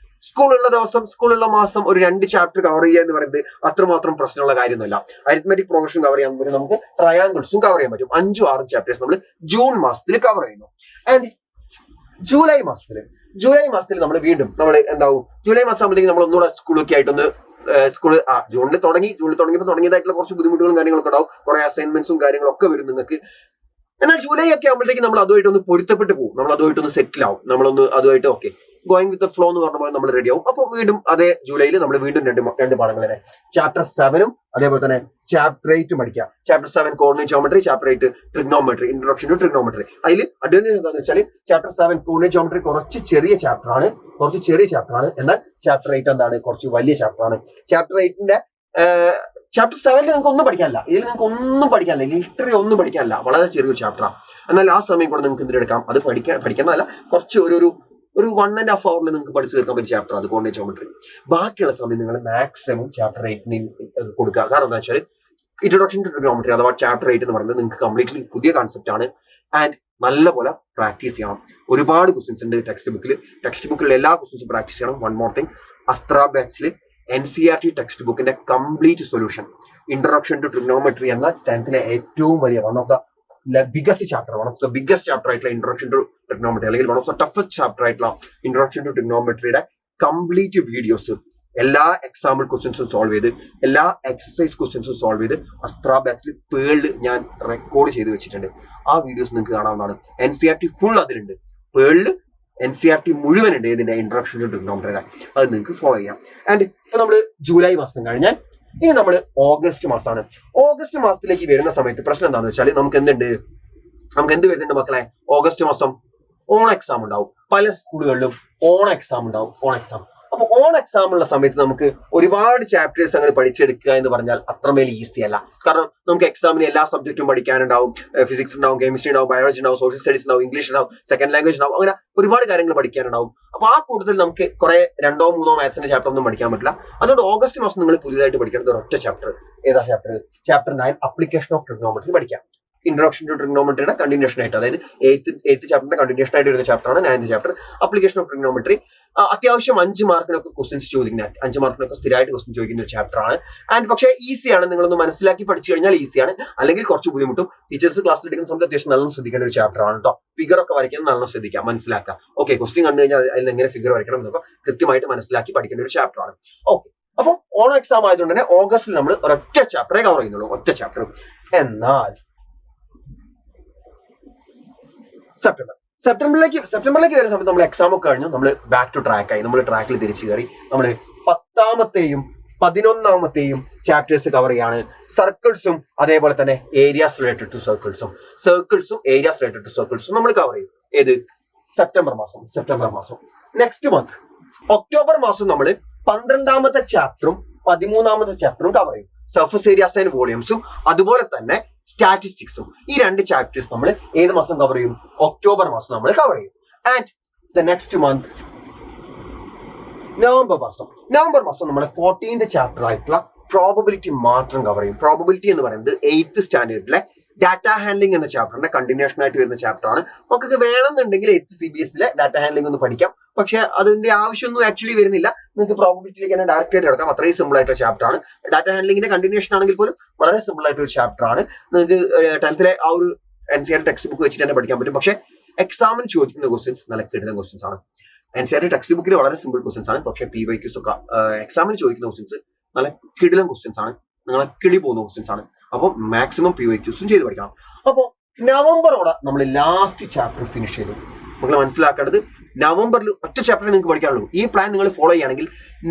സ്കൂളുള്ള മാസം ഒരു 2 ചാപ്റ്റർ കവർ ചെയ്യുക എന്ന് പറയുന്നത് അത്രമാത്രം പ്രശ്നമുള്ള കാര്യമൊന്നുമല്ല. അരിത്മെറ്റിക് പ്രോഗ്രഷൻ കവർ ചെയ്യാൻ പറ്റും, നമുക്ക് ട്രയാങ്കിൾസും കവർ ചെയ്യാൻ പറ്റും. 5ഉം 6ഉം ചാപ്റ്റേഴ്സ് നമ്മൾ ജൂൺ മാസത്തിൽ കവർ ചെയ്യുന്നു. ആൻഡ് ജൂലൈ മാസത്തിൽ നമ്മൾ വീണ്ടും എന്താവും, ജൂലൈ മാസം ആകുമ്പോഴത്തേക്ക് നമ്മൾ ഒന്നുകൂടെ സ്കൂളൊക്കെ ആയിട്ടൊന്ന് ജൂണിൽ തുടങ്ങിയതായിട്ടുള്ള കുറച്ച് ബുദ്ധിമുട്ടുകളും കാര്യങ്ങളൊക്കെ ഉണ്ടാവും. കുറെ അസൈൻമെന്റ്സും കാര്യങ്ങളൊക്കെ വരും നിങ്ങൾക്ക്. എന്നാൽ ജൂലൈ ഒക്കെ ആകുമ്പോഴത്തേക്ക് നമ്മൾ അതുമായിട്ടൊന്ന് പൊരുത്തപ്പെട്ട് പോകും, നമ്മൾ അതുമായിട്ടൊന്ന് സെറ്റിൽ ആവും, നമ്മളൊന്ന് അതുമായിട്ട് okay going with the flow എന്ന് പറഞ്ഞ പോലെ നമ്മൾ റെഡി ആവും. അപ്പോൾ വീണ്ടും അതേ ജൂലൈയിൽ നമ്മൾ വീണ്ടും രണ്ട് പാഠങ്ങൾ തന്നെ, ചാപ്റ്റർ 7ഉം അതേപോലെ തന്നെ ചാപ്റ്റർ 8ഉം പഠിക്കുക. Chapter 7 coordinate geometry, chapter 8 trigonometry, introduction to trigonometry. അതിൽ അഡ്വാൻറ്റേജ് എന്താണെന്ന് വെച്ചാൽ ചാപ്റ്റർ 7 കോർഡിനേറ്റ് ജോമെട്രി കുറച്ച് ചെറിയ ചാപ്റ്റർ ആണ്, എന്നാൽ ചാപ്റ്റർ 8 എന്താണ്, കുറച്ച് വലിയ ചാപ്റ്റർ ആണ്. ചാപ്റ്റർ 7 നിങ്ങൾക്ക് ഒന്നും പഠിക്കാനില്ല, ലിറ്ററലി ഒന്നും പഠിക്കാനില്ല, വളരെ ചെറിയൊരു ചാപ്റ്ററാണ്. എന്നാൽ ആ സമയം കൂടെ നിങ്ങൾക്ക് എന്തെടുക്കാം, അത് പഠിക്കാനല്ല, കുറച്ച് ഒരു 1.5 hour നിങ്ങൾക്ക് പഠിച്ചു തീർക്കാൻ പറ്റിയ ചാപ്റ്റർ അത് കോർഡിനേറ്റ് ജോമെട്രി. ബാക്കിയുള്ള സമയം നിങ്ങൾ മാക്സിമം ചാപ്റ്റർ 8 കൊടുക്കുക. കാരണം എന്താ വെച്ചാൽ ഇൻട്രൊഡക്ഷൻ ടു ട്രിഗ്നോമെട്രി അഥവാ ചാപ്റ്റർ 8 എന്ന് പറയുന്നത് നിങ്ങൾക്ക് കംപ്ലീറ്റ്ലി പുതിയ കോൺസെപ്റ്റ് ആണ്. ആൻഡ് നല്ലപോലെ പ്രാക്ടീസ് ചെയ്യണം. ഒരുപാട് ക്വസ്റ്റ്യൻസ് ഉണ്ട് ടെക്സ്റ്റ് ബുക്കിൽ എല്ലാ ക്വസ്റ്റ്യൻസും പ്രാക്ടീസ് ചെയ്യണം. വൺ മോർ തിങ്, അസ്ട്രാ ബാച്ചിൽ NCERT ടെക്സ്റ്റ് ബുക്കിന്റെ complete solution, introduction to trigonometry എന്ന 10th ഏറ്റവും വലിയ one of the biggest chapter ആയിട്ടുള്ള ഇൻട്രൊഡക്ഷൻ ടു ട്രിഗ്നോമെട്രി, അല്ലെങ്കിൽ one of the toughest chapter ആയിട്ടുള്ള ഇൻട്രൊഡക്ഷൻ ടു ട്രിഗ്നോമെട്രിയുടെ കംപ്ലീറ്റ് വീഡിയോസ്, എല്ലാ എക്സാമ്പിൾ ക്വസ്റ്റ്യൻസും സോൾവ് ചെയ്ത്, എല്ലാ എക്സസൈസ് ക്വസ്റ്റ്യൻസും സോൾവ് ചെയ്ത് അസ്ട്രാ ബാച്ചിൽ പേളിൽ ഞാൻ റെക്കോർഡ് ചെയ്ത് വെച്ചിട്ടുണ്ട്. ആ വീഡിയോസ് നിങ്ങൾക്ക് കാണാവുന്നതാണ്. NCERT ഫുൾ അതിലുണ്ട്, പേളിൽ NCERT മുഴുവൻ ഉണ്ട് ഇതിന്റെ ഇൻട്രൊഡക്ഷൻ ടു ട്രിഗ്നോമെട്രിയുടെ. അത് നിങ്ങൾക്ക് ഫോളോ ചെയ്യാം. ആൻഡ് ഇപ്പൊ നമ്മൾ ജൂലൈ മാസം കഴിഞ്ഞാൽ ഇനി നമ്മൾ ഓഗസ്റ്റ് മാസമാണ്. ഓഗസ്റ്റ് മാസത്തിലേക്ക് വരുന്ന സമയത്ത് പ്രശ്നം എന്താണെന്ന് വെച്ചാൽ നമുക്ക് എന്ത് വരുന്നുണ്ട് മക്കളെ? ഓഗസ്റ്റ് മാസം ഓൺ എക്സാം ഉണ്ടാവും. പല സ്കൂളുകളിലും ഓൺ എക്സാം ഉണ്ടാവും. അപ്പൊ ഓൺ എക്സാം ഉള്ള സമയത്ത് നമുക്ക് ഒരുപാട് ചാപ്റ്റേഴ്സ് അങ്ങനെ പഠിച്ചെടുക്കുക എന്ന് പറഞ്ഞാൽ അത്രമേൽ ഈസി അല്ല. കാരണം നമുക്ക് എക്സാമിന് എല്ലാ സബ്ജക്റ്റും പഠിക്കാനുണ്ടാവും. ഫിസിക്സ് ഉണ്ടാവും, കെമിസ്ട്രി ഉണ്ടാവും, ബയോളജി ഉണ്ടാവും, സോഷ്യൽ സ്റ്റഡീസ് ഉണ്ടാവും, ഇംഗ്ലീഷ് ഉണ്ടാവും, സെക്കൻഡ് ലാംഗ്വേജ് ഉണ്ടാവും, അങ്ങനെ ഒരുപാട് കാര്യങ്ങൾ പഠിക്കാനുണ്ടാവും. അപ്പൊ ആ കൂട്ടത്തിൽ നമുക്ക് കുറെ 2-3 മാത്സിന്റെ ചാപ്റ്റർ ഒന്നും പഠിക്കാൻ പറ്റില്ല. അതുകൊണ്ട് ഓഗസ്റ്റ് മാസം നിങ്ങൾ പുതിയതായിട്ട് പഠിക്കേണ്ടത് ഒരൊറ്റ ചാപ്റ്റർ. ഏതാ chapter? Chapter 9 application of trigonometry പഠിക്കാം. ഇൻട്രൊഡക്ഷൻ ടു ട്രിഗ്നോമെട്രിയുടെ കണ്ടിന്യൂഷൻ ആയിട്ട്, അതായത് 8th ചാപ്റ്ററിന്റെ കണ്ടിന്യൂഷൻ ആയിട്ട് വരുന്ന ചാപ്റ്ററാണ് 9th chapter application of trigonometry. അത്യാവശ്യം 5 മാർക്കിനൊക്കെ ക്വസ്റ്റ്യൻസ് ചോദിക്കുന്ന, 5 മാർക്കിനൊക്കെ സ്ഥിരമായിട്ട് ക്വസ്റ്റ്യൻ ചോദിക്കുന്ന ഒരു ചാപ്റ്റർ ആണ്. ആൻഡ് പക്ഷേ ഈസിയാണ്, നിങ്ങളൊന്ന് മനസ്സിലാക്കി പഠിച്ചു കഴിഞ്ഞാൽ ഈസിയാണ്. അല്ലെങ്കിൽ കുറച്ച് ബുദ്ധിമുട്ടും. ടീച്ചേഴ്സ് ക്ലാസ്സിൽ എടുക്കുന്ന സമയത്ത് അത്യാവശ്യം നല്ലോണം ശ്രദ്ധിക്കേണ്ട ഒരു ചാപ്റ്റർ ആണ് കേട്ടോ. ഫിഗർ ഒക്കെ വരയ്ക്കുന്നത് നല്ലോണം ശ്രദ്ധിക്കാം, മനസ്സിലാക്കാം. ഓക്കെ, ക്വസ്റ്റ്യൻ കണ്ടു കഴിഞ്ഞാൽ അതിൽ എങ്ങനെ ഫിഗർ വരയ്ക്കണം എന്നൊക്കെ കൃത്യമായിട്ട് മനസ്സിലാക്കി പഠിക്കേണ്ട ഒരു ചാപ്റ്റർ ആണ്. ഓക്കെ, അപ്പോൾ ഓണം എക്സാം ആയതുകൊണ്ട് തന്നെ ഓഗസ്റ്റിൽ നമ്മൾ ഒരൊറ്റ ചാപ്റ്ററെ കവർ ചെയ്യുന്നുള്ളൂ, ഒറ്റ ചാപ്റ്റർ. എന്നാൽ സെപ്റ്റംബറിലേക്ക് വരുന്ന സമയത്ത് നമ്മൾ എക്സാം ഒക്കെ കഴിഞ്ഞു, നമ്മൾ ബാക്ക് ടു ട്രാക്ക് ആയി, നമ്മൾ ട്രാക്കിൽ തിരിച്ചു കയറി. നമ്മൾ 10ാമത്തെയും 11ാമത്തെയും ചാപ്റ്റേഴ്സ് കവർ ചെയ്യാണ്. സർക്കിൾസും അതേപോലെ തന്നെ ഏരിയാസ് റിലേറ്റഡ് ടു സർക്കിൾസും ഏരിയാസ് റിലേറ്റഡ് ടു സർക്കിൾസും നമ്മൾ കവർ ചെയ്യും. ഏത്? സെപ്റ്റംബർ മാസം. നെക്സ്റ്റ് മന്ത് ഒക്ടോബർ മാസം നമ്മൾ 12ാമത്തെ ചാപ്റ്ററും 13ാമത്തെ ചാപ്റ്ററും കവർ ചെയ്യും. സർഫസ് ഏരിയാസ് ആൻഡ് വോളിയംസും അതുപോലെ തന്നെ സ്റ്റാറ്റിസ്റ്റിക്സും. ഈ 2 ചാപ്റ്റേഴ്സ് നമ്മൾ ഏത് മാസം കവർ ചെയ്യും? ഒക്ടോബർ മാസം നമ്മൾ കവർ ചെയ്യും. And the next month November മാസം നമ്മൾ 14th ചാപ്റ്റർ ആയിട്ടുള്ള പ്രോബബിലിറ്റി മാത്രം കവർ ചെയ്യും. പ്രോബബിലിറ്റി എന്ന് പറയുന്നത് 8th സ്റ്റാൻഡേർഡിലെ ഡാറ്റ ഹാൻഡ്ലിംഗ് എന്ന ചാപ്റ്ററിന്റെ കണ്ടിന്യൂഷൻ ആയിട്ട് വരുന്ന ചാപ്റ്റർ ആണ്. നമുക്ക് വേണമെന്നുണ്ടെങ്കിൽ 8th CBSE ഡാറ്റ ഹാൻഡ്ലിംഗ് ഒന്ന് പഠിക്കാം, പക്ഷെ അതിന്റെ ആവശ്യമൊന്നും ആക്ച്വലി വരുന്നില്ല. നിങ്ങൾക്ക് പ്രോബബിലിറ്റിയിലേക്ക് തന്നെ ഡയറക്റ്റ് ആയിട്ട് കിടക്കാം. അത്രയും സിമ്പിൾ ആയിട്ടുള്ള ചാപ്റ്റർ ആണ്. ഡാറ്റ ഹാൻഡ്ലിംഗിന്റെ കണ്ടിന്യൂഷൻ ആണെങ്കിൽ പോലും വളരെ സിമ്പിൾ ആയിട്ട് ഒരു ചാപ്റ്റർ ആണ്. നിങ്ങൾക്ക് 10th ആ ഒരു NCERT ടെക്സ്റ്റ് ബുക്ക് വെച്ചിട്ട് തന്നെ പഠിക്കാൻ പറ്റും. പക്ഷെ എക്സാമിന് ചോദിക്കുന്ന ക്വസ്റ്റ്യൻസ് നല്ല കിട്ടുന്ന ക്വസ്റ്റ്യൻസ് ആണ്. NCERT ടെക്സ്റ്റ് ബുക്കിൽ വളരെ സിമ്പിൾ ക്വസ്റ്റ്യൻസ് ആണ്. പക്ഷെ PYQs ഒക്കെ എക്സാമിന് ചോദിക്കുന്ന ക്വസ്റ്റ്യൻസ് നല്ല കിടിലൻ ക്വസ്റ്റ്യൻസ് ആണ്, നിങ്ങളെ കിളി പോകുന്ന ക്വസ്റ്റ്യൻസ് ആണ്. അപ്പോൾ മാക്സിമം PYQസും ചെയ്ത് പഠിക്കണം. അപ്പോൾ നവംബറോടെ നമ്മൾ ലാസ്റ്റ് ചാപ്റ്റർ ഫിനിഷ് ചെയ്തു. നിങ്ങൾ മനസ്സിലാക്കേണ്ടത് നവംബറിൽ ഒറ്റ ചാപ്റ്റർ നിങ്ങൾക്ക് പഠിക്കാനുള്ളൂ. ഈ പ്ലാൻ നിങ്ങൾ ഫോളോ ചെയ്യുകയാണെങ്കിൽ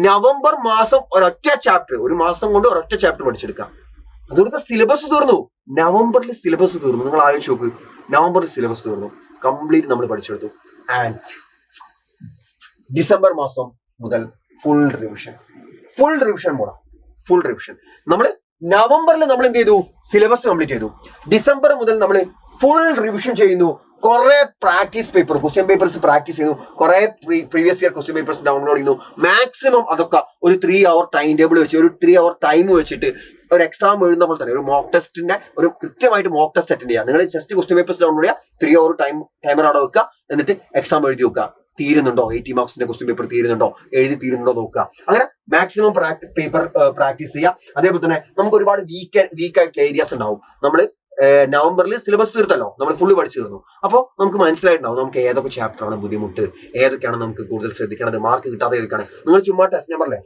നവംബർ മാസം ഒരൊറ്റ ചാപ്റ്റർ, ഒരു മാസം കൊണ്ട് ഒരൊറ്റ ചാപ്റ്റർ പഠിച്ചെടുക്കാം. അതുകൊണ്ട് സിലബസ് തീർന്നു. നവംബറിൽ സിലബസ് തീർന്നു. നിങ്ങൾ ആലോചിച്ച് നോക്ക്, നവംബറിൽ സിലബസ് തീർന്നു, കംപ്ലീറ്റ് നമ്മൾ പഠിച്ചെടുത്തു. ആൻഡ് ഡിസംബർ മാസം മുതൽ ഫുൾ റിവിഷൻ നമ്മൾ നവംബറിൽ നമ്മൾ എന്ത് ചെയ്തു? സിലബസ് കംപ്ലീറ്റ് ചെയ്തു. ഡിസംബർ മുതൽ നമ്മൾ ഫുൾ റിവിഷൻ ചെയ്യുന്നു. കുറെ practice paper, question papers practice ചെയ്യുന്നു. കുറെ previous year question papers download ചെയ്യുന്നു. മാക്സിമം അതൊക്കെ ഒരു 3 hour ടൈം ടേബിൾ വെച്ച്, ഒരു 3 hour ടൈം വെച്ചിട്ട് ഒരു എക്സാം എഴുതുന്ന പോലെ തന്നെ ഒരു മോക്ക് ടെസ്റ്റിന്റെ ഒരു കൃത്യമായിട്ട് മോക്ക് ടെസ്റ്റ് അറ്റൻഡ് ചെയ്യുക. നിങ്ങൾ ജസ്റ്റ് ക്വസ്റ്റ്യൻ പേപ്പേഴ്സ് ഡൗൺലോഡ് ചെയ്യുക, 3 hour ടൈമർ അവിടെ വെക്കുക, എന്നിട്ട് എക്സാം എഴുതി വെക്കുക. തീരുന്നുണ്ടോ, 80 മാർക്സിന്റെ ക്വസ്റ്റ്യൻ പേപ്പർ തീരുന്നുണ്ടോ, എഴുതി തീരുന്നുണ്ടോ നോക്കുക. അങ്ങനെ മാക്സിമം പേപ്പർ പ്രാക്ടീസ് ചെയ്യുക. അതേപോലെ തന്നെ നമുക്ക് ഒരുപാട് വീക്ക് ആയിട്ടുള്ള ഏരിയാസ് ഉണ്ടാവും. നമ്മൾ നവംബറിൽ സിലബസ് തീർത്തല്ലോ, നമ്മൾ ഫുള്ള് പഠിച്ചു തീർന്നു. അപ്പോൾ നമുക്ക് മനസ്സിലായിട്ടുണ്ടാവും നമുക്ക് ഏതൊക്കെ ചാപ്റ്റർ ആണ് ബുദ്ധിമുട്ട്, ഏതൊക്കെയാണ് നമുക്ക് കൂടുതൽ ശ്രദ്ധിക്കേണ്ടത്, മാർക്ക് കിട്ടാതെ ഏതൊക്കെയാണ്. നിങ്ങൾ ചുമ്മാ ടെസ്റ്റ് ഞാൻ പറഞ്ഞേ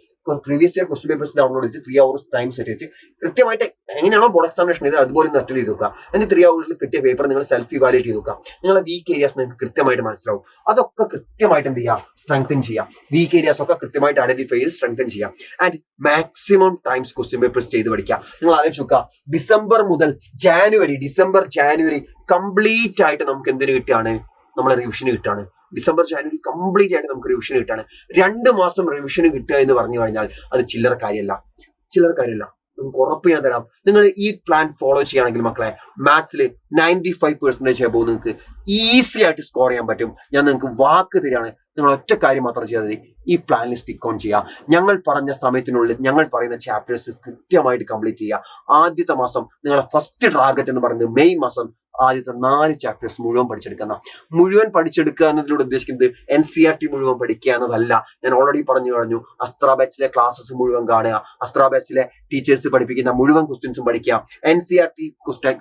previous year question papers download ചെയ്ത് 3 hours ടൈം സെറ്റ് വെച്ച് കൃത്യമായിട്ട് എങ്ങനെയാണോ ബോർഡ് എക്സാമിനേഷൻ ചെയ്ത് അതുപോലെ ഒന്ന് അറ്റൻഡ് ചെയ്ത് നോക്കുക. എന്നിട്ട് 3 hours കിട്ടിയ പേപ്പർ നിങ്ങൾ സെൽഫ് ഇവാലുവേറ്റ് ചെയ്ത് നോക്കുക. നിങ്ങളെ വീക്ക് ഏരിയാസ് നിങ്ങൾക്ക് കൃത്യമായിട്ട് മനസ്സിലാവും. അതൊക്കെ കൃത്യമായിട്ട് എന്ത് ചെയ്യുക? സ്ട്രെങ്തൻ ചെയ്യുക. വീക്ക് ഏരിയാസ് ഒക്കെ കൃത്യമായിട്ട് ഐഡന്റിഫൈ ചെയ്ത് സ്ട്രെങ്തൻ ചെയ്യുക. And maximum times question papers ചെയ്ത് പഠിക്കുക. നിങ്ങൾ ആലോചിച്ച് നോക്കുക, ഡിസംബർ മുതൽ ജാനുവരി കംപ്ലീറ്റ് ആയിട്ട് നമുക്ക് എന്തിനു കിട്ടുകയാണ്? നമ്മളെ റിവിഷന് കിട്ടുകയാണ്. ഡിസംബർ ജാനുവരി കംപ്ലീറ്റ് ആയിട്ട് നമുക്ക് റിവിഷന് കിട്ടുകയാണ്. 2 മാസം റിവിഷന് കിട്ടുക എന്ന് പറഞ്ഞു കഴിഞ്ഞാൽ അത് ചില്ലറ കാര്യമല്ല. നമുക്ക് ഉറപ്പ് ഞാൻ തരാം. നിങ്ങൾ ഈ പ്ലാൻ ഫോളോ ചെയ്യുകയാണെങ്കിൽ മക്കളെ മാത്സിൽ 95% എബോവ് നിങ്ങൾക്ക് ഈസി ആയിട്ട് സ്കോർ ചെയ്യാൻ പറ്റും. ഞാൻ നിങ്ങൾക്ക് വാക്ക് തരികയാണ്. നിങ്ങൾ ഒറ്റ കാര്യം മാത്രം ചെയ്താൽ മതി, ഈ പ്ലാനിൽ സ്റ്റിക്ക് ഓൺ ചെയ്യുക. ഞങ്ങൾ പറഞ്ഞ സമയത്തിനുള്ളിൽ ഞങ്ങൾ പറയുന്ന ചാപ്റ്റേഴ്സ് കൃത്യമായിട്ട് കംപ്ലീറ്റ് ചെയ്യുക. ആദ്യത്തെ മാസം നിങ്ങളുടെ ഫസ്റ്റ് ടാർഗറ്റ് എന്ന് പറയുന്നത് മെയ് മാസം ആദ്യത്തെ 4 ചാപ്റ്റേഴ്സ് മുഴുവൻ പഠിച്ചെടുക്കുക എന്നതിലൂടെ ഉദ്ദേശിക്കുന്നത് NCERT മുഴുവൻ പഠിക്കുക എന്നതല്ല. ഞാൻ ഓൾറെഡി പറഞ്ഞു കഴിഞ്ഞു. അസ്ത്ര ബാച്ചിലെ ക്ലാസ്സസ് മുഴുവൻ കാണുക, അസ്ത്ര ബാച്ചിലെ ടീച്ചേഴ്സ് പഠിപ്പിക്കുന്ന മുഴുവൻ ക്വസ്റ്റ്യൻസും പഠിക്കുക, NCERT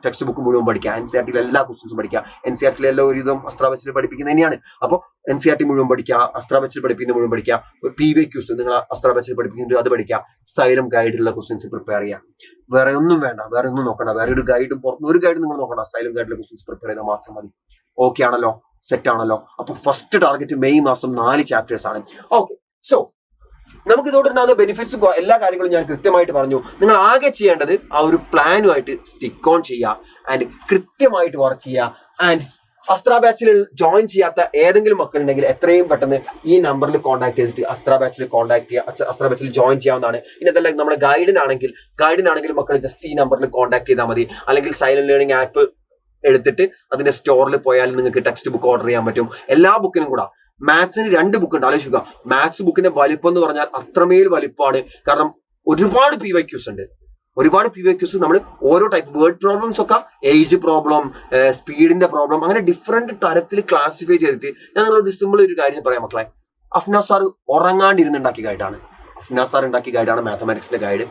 ടെക്സ്റ്റ് ബുക്ക് മുഴുവൻ പഠിക്കുക, NCERT എല്ലാ ക്വസ്റ്റ്യൻസും പഠിക്കുക. NCERT എല്ലാ ഒരു ഇതും അസ്ത്ര ബാച്ചിൽ പഠിപ്പിക്കുന്നത് തന്നെയാണ്. അപ്പോൾ NCERT മുഴുവൻ പഠിക്കുക, അസ്ത്ര ബാച്ചിൽ പഠിപ്പിക്കുന്ന മുഴുവൻ പഠിക്കുക. PYQs നിങ്ങൾ അസ്ത്ര ബാച്ചിൽ പഠിപ്പിക്കുന്നത് അത് പഠിക്കുക. സൈലം ഗൈഡിലുള്ള ക്വസ്റ്റ്യൻസ് പ്രിപ്പയർ ചെയ്യുക. വേറെ ഒന്നും വേണ്ട, വേറെ ഒന്നും നോക്കണ്ട. വേറെ ഒരു ഗൈഡും പുറത്തുനിന്ന് ഒരു ഗൈഡ് നിങ്ങൾ നോക്കണ്ട. സൈലം ഗൈഡിലെ ക്വസ്റ്റ്യൻസ് പ്രിപ്പയർ ചെയ്താൽ മാത്രം മതി. ഓക്കെ ആണല്ലോ? സെറ്റ് ആണല്ലോ? അപ്പൊ ഫസ്റ്റ് ടാർഗറ്റ് മെയ് മാസം 4 ചാപ്റ്റേഴ്സ് ആണ്. ഓക്കെ, സോ നമുക്ക് ഇതോടുണ്ടാകുന്ന ബെനിഫിറ്റ്സ് എല്ലാ കാര്യങ്ങളും ഞാൻ കൃത്യമായിട്ട് പറഞ്ഞു. നിങ്ങൾ ആകെ ചെയ്യേണ്ടത് ആ ഒരു പ്ലാനുമായിട്ട് സ്റ്റിക്ക് ഓൺ ചെയ്യുക ആൻഡ് കൃത്യമായിട്ട് വർക്ക് ചെയ്യുക. ആൻഡ് അസ്ത്ര ബാച്ചിൽ ജോയിൻ ചെയ്യാത്ത ഏതെങ്കിലും മക്കളുണ്ടെങ്കിൽ എത്രയും പെട്ടെന്ന് ഈ നമ്പറിൽ കോൺടാക്ട് ചെയ്തിട്ട് അസ്ത്ര ബാച്ചിൽ കോൺടാക്ട് ചെയ്യുക, അസ്ത്ര ബാച്ചിൽ ജോയിൻ ചെയ്യാവുന്നതാണ്. ഇനി അതല്ല നമ്മുടെ ഗൈഡിനാണെങ്കിൽ മക്കൾ ജസ്റ്റ് ഈ നമ്പറിൽ കോൺടാക്ട് ചെയ്താൽ മതി. അല്ലെങ്കിൽ സൈലന്റ് ലേണിംഗ് ആപ്പ് എടുത്തിട്ട് അതിന്റെ സ്റ്റോറിൽ പോയാൽ നിങ്ങൾക്ക് ടെക്സ്റ്റ് ബുക്ക് ഓർഡർ ചെയ്യാൻ പറ്റും. എല്ലാ ബുക്കിനും കൂടെ മാത്സിന് 2 ബുക്ക് ഉണ്ട്. ആലോചിക്കുക, മാത്സ് ബുക്കിന്റെ വലിപ്പം എന്ന് പറഞ്ഞാൽ അത്രമേൽ വലിപ്പമാണ്. കാരണം ഒരുപാട് PYQs ഉണ്ട്. ഒരുപാട് PYQs നമ്മൾ ഓരോ ടൈപ്പ് വേർഡ് പ്രോബ്ലംസ് ഒക്കെ ഏജ് പ്രോബ്ലം, സ്പീഡിന്റെ പ്രോബ്ലം, അങ്ങനെ ഡിഫറെന്റ് തരത്തിൽ ക്ലാസിഫൈ ചെയ്തിട്ട് ഞാൻ നിങ്ങളോട് സിമ്പിൾ ഒരു കാര്യം പറയാം മക്കളെ. അഫ്നാസ് സാർ ഉറങ്ങാണ്ടിരുന്നുണ്ടാക്കിയ ഗൈഡാണ്. അഫ്നാസ് സാർ ഉണ്ടാക്കിയ ഗൈഡാണ് മാത്തമാറ്റിക്സിന്റെ ഗൈഡ്.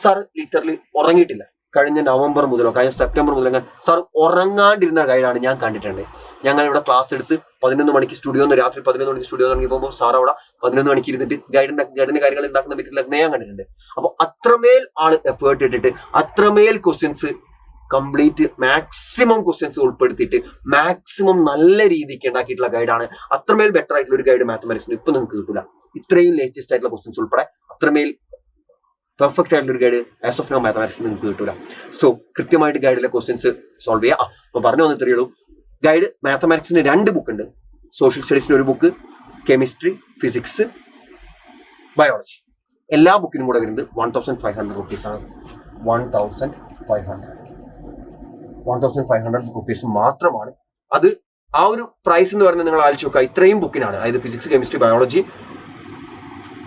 സാർ ലിറ്ററലി ഉറങ്ങിയിട്ടില്ല. കഴിഞ്ഞ നവംബർ മുതലോ കഴിഞ്ഞ സെപ്റ്റംബർ മുതലോ സാർ ഉറങ്ങാണ്ടിരുന്ന ഗൈഡാണ് ഞാൻ കണ്ടിട്ടുണ്ട്. ഞങ്ങൾ ഇവിടെ ക്ലാസ് എടുത്ത് 11 മണിക്ക് രാത്രി 11 മണിക്ക് സ്റ്റുഡിയോ തുടങ്ങി പോകുമ്പോൾ സാർ അവിടെ 11 മണിക്ക് ഇരുന്നിട്ട് ഗൈഡിന്റെ കാര്യങ്ങൾ ഉണ്ടാക്കുന്ന വീട്ടിലൊക്കെ ഞാൻ കണ്ടിട്ടുണ്ട്. അപ്പൊ അത്രമേൽ ആള് എഫേർട്ട് ഇട്ടിട്ട് അത്രമേൽ ക്വസ്റ്റ്യൻസ് കംപ്ലീറ്റ് മാക്സിമം ക്വസ്റ്റ്യൻസ് ഉൾപ്പെടുത്തിയിട്ട് മാക്സിമം നല്ല രീതിക്ക് ഉണ്ടാക്കിയിട്ടുള്ള ഗൈഡാണ്. അത്രമേൽ ബെറ്റർ ആയിട്ടുള്ള ഒരു ഗൈഡ് മാത്തമാറ്റിക്സിന് ഇപ്പൊ നിങ്ങൾക്ക് കിട്ടില്ല. ഇത്രയും ലേറ്റസ്റ്റ് ആയിട്ടുള്ള ക്വസ്റ്റ്യൻസ് ഉൾപ്പെടെ അത്രമേൽ പെർഫെക്റ്റ് ആയിട്ടുള്ള ഒരു guide as of no mathematics നിങ്ങൾക്ക് കിട്ടില്ല. സോ കൃത്യമായിട്ട് ഗൈഡിലെ ക്വസ്റ്റ്യൻസ് സോൾവ് ചെയ്യുക. അപ്പൊ പറഞ്ഞു വന്നിട്ട് അറിയുള്ളൂ, ഗൈഡ് മാത്തമാറ്റിക്സിന് 2 ബുക്ക് ഉണ്ട്. സോഷ്യൽ സ്റ്റഡീസിന് 1 ബുക്ക്, കെമിസ്ട്രി, ഫിസിക്സ്, ബയോളജി. എല്ലാ ബുക്കിനും കൂടെ വരുന്നത് 1500 റുപ്പീസാണ്. 1500 റുപ്പീസ് മാത്രമാണ്. അത് ആ ഒരു പ്രൈസ് എന്ന് പറഞ്ഞാൽ നിങ്ങൾ ആലോചിച്ച് നോക്കുക, ഇത്രയും ബുക്കിനാണ്. അതായത് physics, chemistry, biology,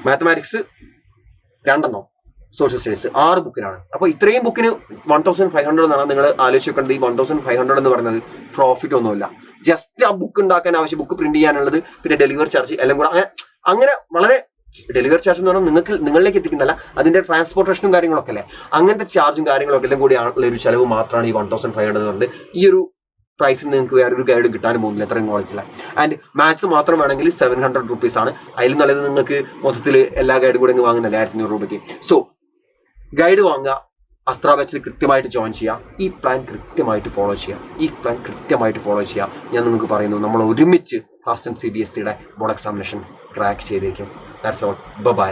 mathematics 2 social studies 6 ബുക്കിനാണ്. അപ്പൊ ഇത്രയും ബുക്കിന് 1500 എന്നാണ് നിങ്ങൾ ആലോചിച്ച് നോക്കേണ്ടത്. ഈ 1500 എന്ന് പറയുന്നത് പ്രോഫിറ്റ് ഒന്നുമില്ല. ജസ്റ്റ് ആ ബുക്ക് ഉണ്ടാക്കാൻ ആവശ്യം, ബുക്ക് പ്രിന്റ് ചെയ്യാനുള്ളത്, പിന്നെ ഡെലിവറി ചാർജ് എല്ലാം കൂടെ അങ്ങനെ വളരെ ഡെലിവറി ചാർജ് എന്ന് പറഞ്ഞാൽ നിങ്ങളിലേക്ക് എത്തിക്കുന്നതല്ല, അതിന്റെ ട്രാൻസ്പോർട്ടേഷനും കാര്യങ്ങളൊക്കെ അല്ലേ, അങ്ങനത്തെ ചാർജും കാര്യങ്ങളൊക്കെ എല്ലാം കൂടി ഉള്ള ഒരു ചെലവ് മാത്രമാണ് ഈ 1500 എന്ന് പറഞ്ഞത്. ഈ ഒരു പ്രൈസിൽ നിങ്ങൾക്ക് വേറൊരു ഗൈഡ് കിട്ടാനും പോകുന്നില്ല എത്രയും ക്വാളിറ്റിയില്ല. ആൻഡ് മാത്സ് മാത്രം വേണമെങ്കിൽ 700 റുപ്പീസാണ്. അതിൽ നല്ലത് നിങ്ങൾക്ക് മൊത്തത്തിൽ എല്ലാ ഗൈഡും കൂടെ വാങ്ങുന്നില്ല 1500 രൂപയ്ക്ക്. സോ ഗൈഡ് വാങ്ങുക, അസ്ത്ര ബാച്ചിൽ കൃത്യമായിട്ട് ജോയിൻ ചെയ്യുക, ഈ പ്ലാൻ കൃത്യമായിട്ട് ഫോളോ ചെയ്യുക. ഞാൻ നിങ്ങൾക്ക് പറയുന്നു, നമ്മൾ ഒരുമിച്ച് class 10 CBSE board examination crack ചെയ്തിരിക്കും. That's all. ബൈ.